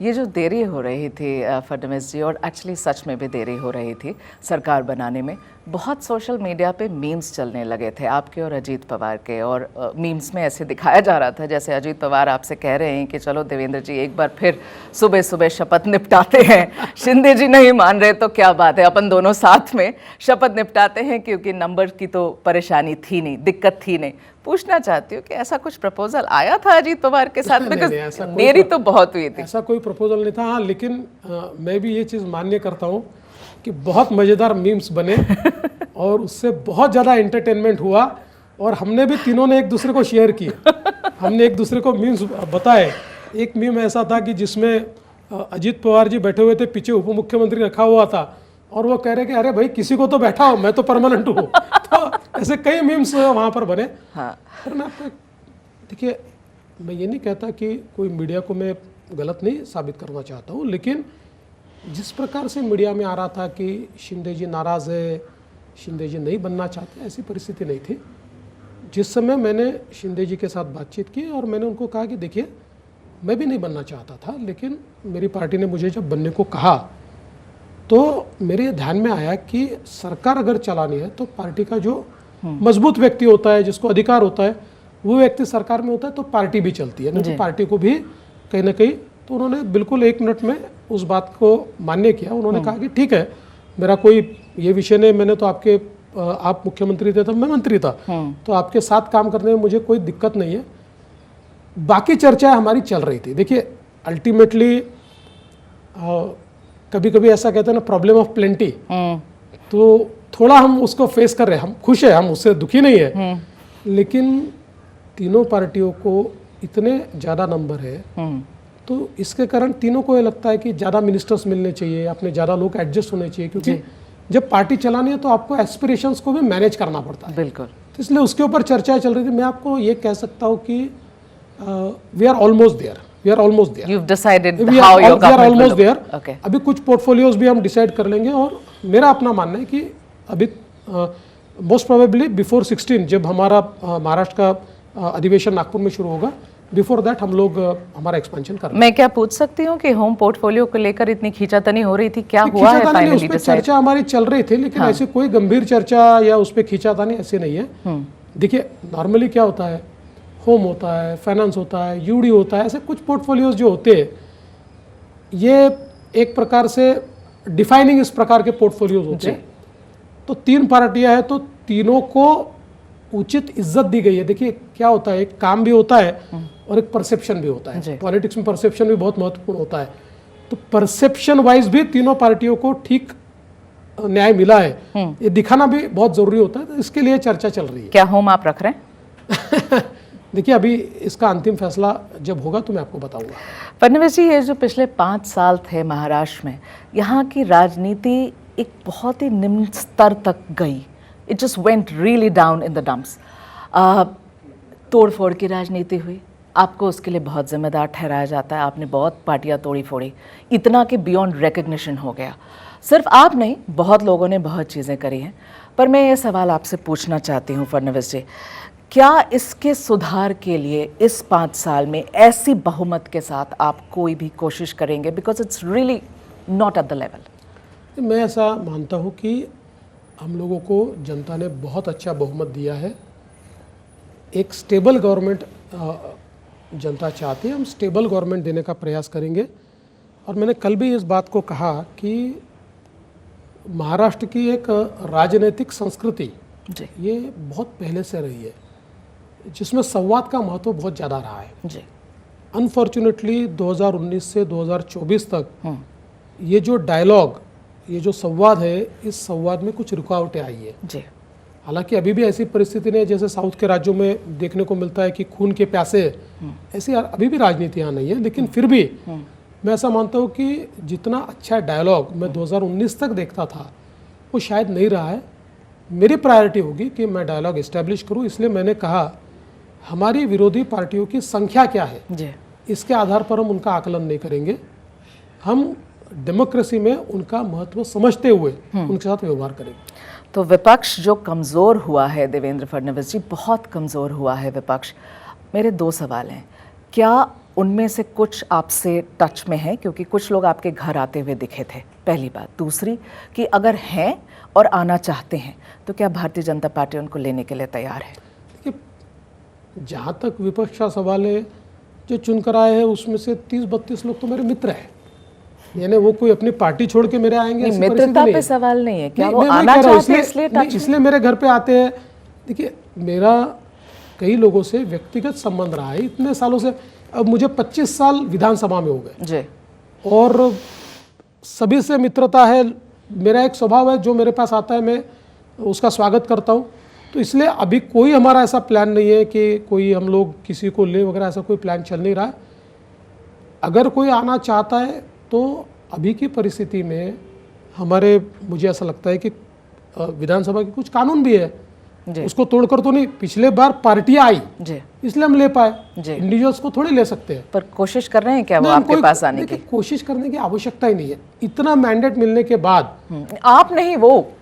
ये जो देरी हो रही थी फडणवीस जी, और एक्चुअली सच में भी देरी हो रही थी सरकार बनाने में, बहुत सोशल मीडिया पे मीम्स चलने लगे थे आपके और अजीत पवार के, और मीम्स में ऐसे दिखाया जा रहा था जैसे अजीत पवार आपसे कह रहे हैं कि चलो देवेंद्र जी एक बार फिर सुबह सुबह शपथ निपटाते हैं, शिंदे जी नहीं मान रहे तो क्या बात है, अपन दोनों साथ में शपथ निपटाते हैं, क्योंकि नंबर की तो परेशानी थी नहीं, दिक्कत थी नहीं। पूछना चाहती हूँ कि ऐसा कुछ प्रपोजल आया था अजीत पवार के साथ? बिकॉज देरी तो बहुत हुई थी। ऐसा कोई प्रपोजल नहीं था। हाँ, लेकिन मैं भी ये चीज़ मान्य करता हूँ कि बहुत मज़ेदार मीम्स बने और उससे बहुत ज़्यादा एंटरटेनमेंट हुआ, और हमने भी तीनों ने एक दूसरे को शेयर किए, हमने एक दूसरे को मीम्स बताए। एक मीम ऐसा था कि जिसमें अजीत पवार जी बैठे हुए थे, पीछे उप मुख्यमंत्री रखा हुआ था, और वो कह रहे कि अरे भाई किसी को तो बैठाओ, मैं तो परमानेंट हूँ। तो ऐसे कई मीम्स वहाँ पर बने। हाँ। पर मैं आपको देखिए, मैं ये नहीं कहता कि कोई मीडिया को मैं गलत नहीं साबित करना चाहता हूँ, लेकिन जिस प्रकार से मीडिया में आ रहा था कि शिंदे जी नाराज़ है, शिंदे जी नहीं बनना चाहते, ऐसी परिस्थिति नहीं थी। जिस समय मैंने शिंदे जी के साथ बातचीत की और मैंने उनको कहा कि देखिए मैं भी नहीं बनना चाहता था, लेकिन मेरी पार्टी ने मुझे जब बनने को कहा तो मेरे ध्यान में आया कि सरकार अगर चलानी है तो पार्टी का जो मजबूत व्यक्ति होता है, जिसको अधिकार होता है, वो व्यक्ति सरकार में होता है तो पार्टी भी चलती है, नहीं तो पार्टी को भी कहीं ना कहीं। तो उन्होंने बिल्कुल 1 मिनट में उस बात को मान्य किया। उन्होंने कहा कि ठीक है, मेरा कोई ये विषय नहीं, मैंने तो आप मुख्यमंत्री थे तब मैं मंत्री था, तो आपके साथ काम करने में मुझे कोई दिक्कत नहीं है। बाकी चर्चाएं हमारी चल रही थी। देखिए अल्टीमेटली कभी कभी ऐसा कहते हैं ना, प्रॉब्लम ऑफ प्लेंटी, तो थोड़ा हम उसको फेस कर रहे हैं। हम खुश है, हम उससे दुखी नहीं है, लेकिन तीनों पार्टियों को इतने ज़्यादा नंबर है, तो इसके कारण तीनों को ये लगता है कि ज़्यादा मिनिस्टर्स मिलने चाहिए, अपने ज़्यादा लोग एडजस्ट होने चाहिए, क्योंकि जब पार्टी चलानी है तो आपको एस्पिरेशंस को भी मैनेज करना पड़ता है। बिल्कुल। तो इसलिए उसके ऊपर चर्चा चल रही थी। मैं आपको ये कह सकता हूँ कि we are almost there, we are almost there. You've decided how your we are almost government will there. look. Okay. अभी कुछ पोर्टफोलियोज भी हम डिसाइड कर लेंगे, और मेरा अपना मानना है कि अभी मोस्ट प्रोबेबली बिफोर 16, जब हमारा महाराष्ट्र का अधिवेशन नागपुर में शुरू होगा, बिफोर दैट हम लोग हमारा एक्सपेंशन कर लेंगे। मैं क्या पूछ सकती हूँ कि होम पोर्टफोलियो को लेकर इतनी खींचातानी हो रही थी, क्या हुआ है फाइनली? उस पर चर्चा हमारी चल रही थी, लेकिन ऐसी कोई गंभीर चर्चा या उस पर खींचातानी ऐसी नहीं है। देखिए नॉर्मली क्या होता है, होम होता है, फाइनेंस होता है, यूडी होता है, ऐसे कुछ पोर्टफोलियोज जो होते हैं, ये एक प्रकार से डिफाइनिंग इस प्रकार के पोर्टफोलियोज होते हैं। तो 3 पार्टियां हैं, तो तीनों को उचित इज्जत दी गई है। देखिए क्या होता है, एक काम भी होता है और एक परसेप्शन भी होता है। पॉलिटिक्स में परसेप्शन भी बहुत महत्वपूर्ण होता है। तो परसेप्शन वाइज भी तीनों पार्टियों को ठीक न्याय मिला है, ये दिखाना भी बहुत जरूरी होता है। तो इसके लिए चर्चा चल रही है। क्या होम आप रख रहे हैं? देखिए अभी इसका अंतिम फैसला जब होगा तो मैं आपको बताऊंगा। फडणवीस जी, ये जो पिछले 5 साल थे महाराष्ट्र में, यहाँ की राजनीति एक बहुत ही निम्न स्तर तक गई। It just went really down in the dumps. तोड़ फोड़ की राजनीति हुई, आपको उसके लिए बहुत जिम्मेदार ठहराया जाता है। आपने बहुत पार्टियां तोड़ी फोड़ी, इतना कि बियॉन्ड रिकग्निशन हो गया। सिर्फ आप नहीं, बहुत लोगों ने बहुत चीज़ें करी हैं। पर मैं ये सवाल आपसे पूछना चाहती हूँ फडणवीस जी, क्या इसके सुधार के लिए इस 5 साल में ऐसी बहुमत के साथ आप कोई भी कोशिश करेंगे? Because it's really not at the level. मैं ऐसा मानता हूँ कि हम लोगों को जनता ने बहुत अच्छा बहुमत दिया है। एक स्टेबल गवर्नमेंट जनता चाहती है, हम स्टेबल गवर्नमेंट देने का प्रयास करेंगे। और मैंने कल भी इस बात को कहा कि महाराष्ट्र की एक राजनीतिक संस्कृति ये बहुत पहले से रही है, जिसमें संवाद का महत्व बहुत ज़्यादा रहा है जी। अनफॉर्चुनेटली 2019 से 2024 तक ये जो डायलॉग, ये जो संवाद है, इस संवाद में कुछ रुकावटें आई है जी। हालांकि अभी भी ऐसी परिस्थिति नहीं है जैसे साउथ के राज्यों में देखने को मिलता है कि खून के प्यासे, ऐसी अभी भी राजनीति यहाँ नहीं है। लेकिन फिर भी मैं ऐसा मानता हूँ कि जितना अच्छा डायलॉग मैं 2019 तक देखता था वो शायद नहीं रहा है। मेरी प्रायोरिटी होगी कि मैं डायलॉग इस्टेब्लिश करूँ। इसलिए मैंने कहा हमारी विरोधी पार्टियों की संख्या क्या है जी। इसके आधार पर हम उनका आकलन नहीं करेंगे। हम डेमोक्रेसी में उनका महत्व समझते हुए उनके साथ व्यवहार करेंगे। तो विपक्ष जो कमज़ोर हुआ है देवेंद्र फडणवीस जी, बहुत कमज़ोर हुआ है विपक्ष। मेरे 2 सवाल हैं। क्या उनमें से कुछ आपसे टच में हैं, क्योंकि कुछ लोग आपके घर आते हुए दिखे थे, पहली बात। दूसरी कि अगर हैं और आना चाहते हैं तो क्या भारतीय जनता पार्टी उनको लेने के लिए तैयार है? देखिए, जहाँ तक विपक्ष का सवाल है, जो चुनकर आए हैं उसमें से 30-32 लोग तो मेरे मित्र हैं, यानी वो कोई अपनी पार्टी छोड़ के मेरे आएंगे ऐसी परिस्थिति मित्रता नहीं पे है। सवाल नहीं है, क्या नहीं, वो मैं वही आना कह रहा हूँ, चाहते हैं इसलिए नहीं, टच में? इसलिए मेरे घर पे आते हैं। देखिए, मेरा कई लोगों से व्यक्तिगत संबंध रहा है इतने सालों से। अब मुझे 25 साल विधानसभा में हो गए जी। और सभी से मित्रता है। मेरा एक स्वभाव है, जो मेरे पास आता है मैं उसका स्वागत करता हूँ। तो इसलिए अभी कोई हमारा ऐसा प्लान नहीं है कि कोई हम लोग किसी को ले वगैरह, ऐसा कोई प्लान चल नहीं रहा है। अगर कोई आना चाहता है तो अभी की परिस्थिति में हमारे, मुझे ऐसा लगता है कि विधानसभा के कुछ कानून भी है, जी। उसको तोड़कर तो नहीं। पिछले बार पार्टियां आई जी। इसलिए हम ले पाए, जी। इंडिविजुअल्स को थोड़ी ले सकते हैं। पर कोशिश कर रहे हैं क्या वो नहीं, हम आपके कोई- पास आने की? देखिए, कोशिश करने की आवश्यकता ही नहीं है। इतना मैंडेट मिलने के बाद आप नहीं, वो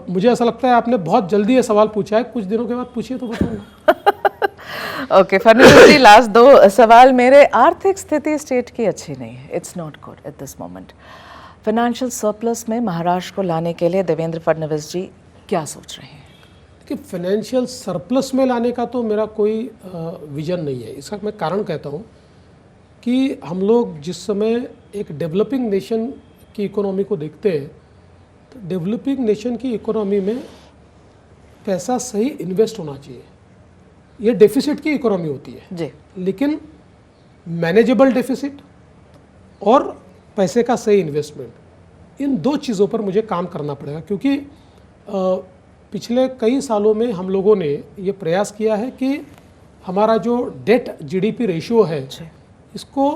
मुझे ऐसा लगता है आपने बहुत जल्दी ये सवाल पूछा है, कुछ दिनों के बाद पूछिए तो बताऊंगा। ओके फडणवीस जी, लास्ट दो सवाल मेरे। आर्थिक स्थिति स्टेट की अच्छी नहीं है, it's not good at this moment. Financial surplus में महाराष्ट्र को लाने के लिए देवेंद्र फडणवीस जी क्या सोच रहे हैं? कि फाइनेंशियल सरप्लस में लाने का तो मेरा कोई विजन नहीं है। इसका मैं कारण कहता हूँ कि हम लोग जिस समय एक डेवलपिंग नेशन की इकोनॉमी को देखते हैं, तो डेवलपिंग नेशन की इकोनॉमी में पैसा सही इन्वेस्ट होना चाहिए। ये डेफिसिट की इकोनॉमी होती है जी। लेकिन मैनेजेबल डेफिसिट और पैसे का सही इन्वेस्टमेंट, इन दो चीज़ों पर मुझे काम करना पड़ेगा। क्योंकि पिछले कई सालों में हम लोगों ने ये प्रयास किया है कि हमारा जो डेट जीडीपी रेशियो है, इसको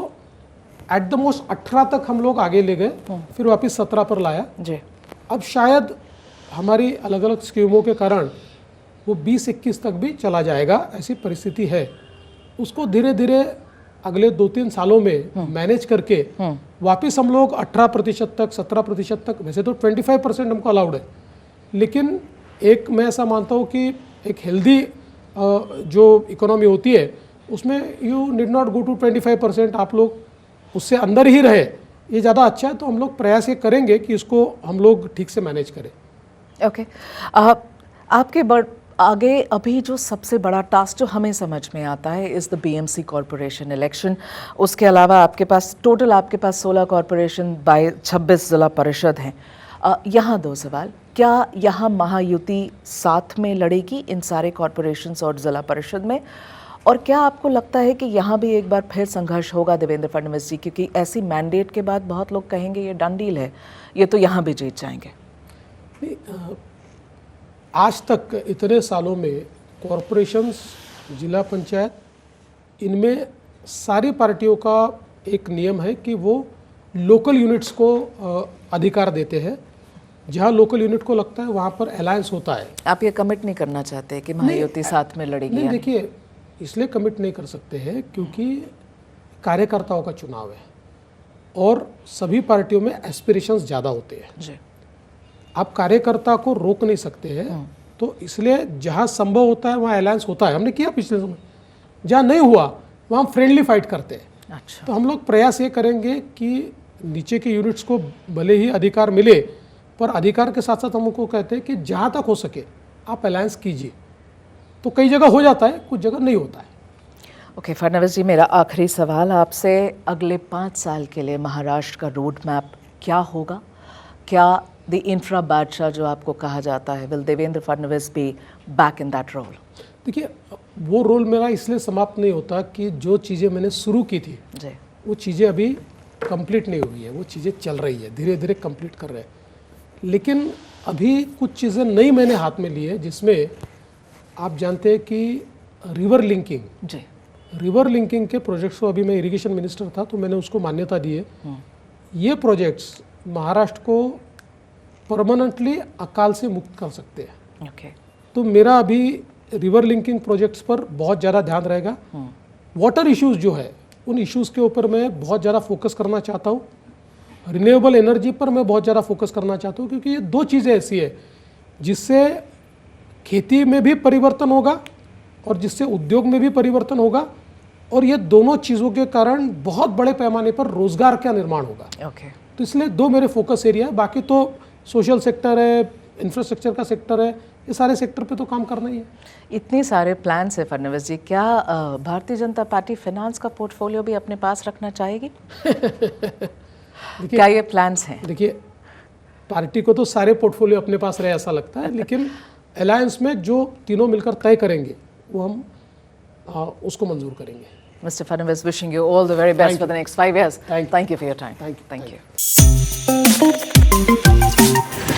एट द मोस्ट 18 तक हम लोग आगे ले गए, फिर वापस 17 पर लाया। जी। अब शायद हमारी अलग अलग स्कीमों के कारण वो 20-21 तक भी चला जाएगा, ऐसी परिस्थिति है। उसको धीरे धीरे अगले 2-3 सालों में मैनेज करके वापस हम लोग 18% तक, 17% तक, वैसे तो 25% हमको अलाउड है, लेकिन एक मैं ऐसा मानता हूँ कि एक हेल्दी जो इकोनॉमी होती है उसमें you need not go to 25%, आप लोग उससे अंदर ही रहे, ये ज़्यादा अच्छा है। तो हम लोग प्रयास ये करेंगे कि इसको हम लोग ठीक से मैनेज करें। ओके। आपके आगे अभी जो सबसे बड़ा टास्क जो हमें समझ में आता है is the BMC corporation election. उसके अलावा आपके पास 16 कॉरपोरेशन बाय 26 जिला परिषद हैं। यहाँ दो सवाल, क्या यहाँ महायुति साथ में लड़ेगी इन सारे कॉरपोरेशंस और जिला परिषद में? और क्या आपको लगता है कि यहाँ भी एक बार फिर संघर्ष होगा देवेंद्र फडणवीस जी, क्योंकि ऐसी मैंडेट के बाद बहुत लोग कहेंगे ये डन डील है, ये तो यहाँ भी जीत जाएंगे? आज तक इतने सालों में कॉरपोरेशंस, जिला पंचायत, इनमें सारी पार्टियों का एक नियम है कि वो लोकल यूनिट्स को अधिकार देते हैं। जहाँ लोकल यूनिट को लगता है वहाँ पर अलायंस होता है। आप ये कमिट नहीं करना चाहते कि महायुति साथ में लड़ेगी? नहीं, देखिए, इसलिए कमिट नहीं कर सकते हैं क्योंकि कार्यकर्ताओं का चुनाव है और सभी पार्टियों में एस्पिरेशंस ज़्यादा होते हैं। जी। आप कार्यकर्ता को रोक नहीं सकते हैं, तो इसलिए जहाँ संभव होता है वहाँ अलायंस होता है। हमने किया पिछले समय, जहाँ नहीं हुआ वहाँ हम फ्रेंडली फाइट करते हैं। अच्छा। तो हम लोग प्रयास ये करेंगे कि नीचे के यूनिट्स को भले ही अधिकार मिले, पर अधिकार के साथ साथ हम उनको कहते हैं कि जहाँ तक हो सके आप अलायंस कीजिए। तो कई जगह हो जाता है, कुछ जगह नहीं होता है। ओके फडणवीस जी, मेरा आखिरी सवाल आपसे, अगले 5 साल के लिए महाराष्ट्र का रोड मैप क्या होगा? क्या द इंफ्रा बादशाह जो आपको कहा जाता है, will Devendra Fadnavis be back in that role? देखिए, वो रोल मेरा इसलिए समाप्त नहीं होता कि जो चीज़ें मैंने शुरू की थी जी, वो चीज़ें अभी कंप्लीट नहीं हुई है, वो चीज़ें चल रही है, धीरे धीरे कंप्लीट कर रहे हैं। लेकिन अभी कुछ चीज़ें नई मैंने हाथ में ली है, जिसमें आप जानते हैं कि रिवर लिंकिंग, जी, रिवर लिंकिंग के प्रोजेक्ट्स को, अभी मैं इरिगेशन मिनिस्टर था तो मैंने उसको मान्यता दी है। ये प्रोजेक्ट्स महाराष्ट्र को परमानेंटली अकाल से मुक्त कर सकते हैं। ओके। तो मेरा अभी रिवर लिंकिंग प्रोजेक्ट्स पर बहुत ज़्यादा ध्यान रहेगा। वाटर इश्यूज़ जो है, उन इश्यूज़ के ऊपर मैं बहुत ज़्यादा फोकस करना चाहता हूँ। रिन्यूएबल एनर्जी पर मैं बहुत ज़्यादा फोकस करना चाहता हूँ, क्योंकि ये दो चीज़ें ऐसी है जिससे खेती में भी परिवर्तन होगा और जिससे उद्योग में भी परिवर्तन होगा, और ये दोनों चीज़ों के कारण बहुत बड़े पैमाने पर रोजगार का निर्माण होगा। ओके, तो इसलिए दो मेरे फोकस एरिया है। बाकी तो सोशल सेक्टर है, इंफ्रास्ट्रक्चर का सेक्टर है, ये सारे सेक्टर पे तो काम करना ही है। इतने सारे प्लान्स है फडणवीस जी, क्या भारतीय जनता पार्टी फाइनेंस का पोर्टफोलियो भी अपने पास रखना चाहेगी? क्या ये प्लान्स हैं? देखिए, पार्टी को तो सारे पोर्टफोलियो अपने पास रहे ऐसा लगता है, लेकिन अलायंस में जो तीनों मिलकर तय करेंगे वो हम उसको मंजूर करेंगे। Mr. Fadnavis, wishing you all the very best Thank for the next 5 years. Thank you. Thank you for your time. Thank you. Thank Thank you.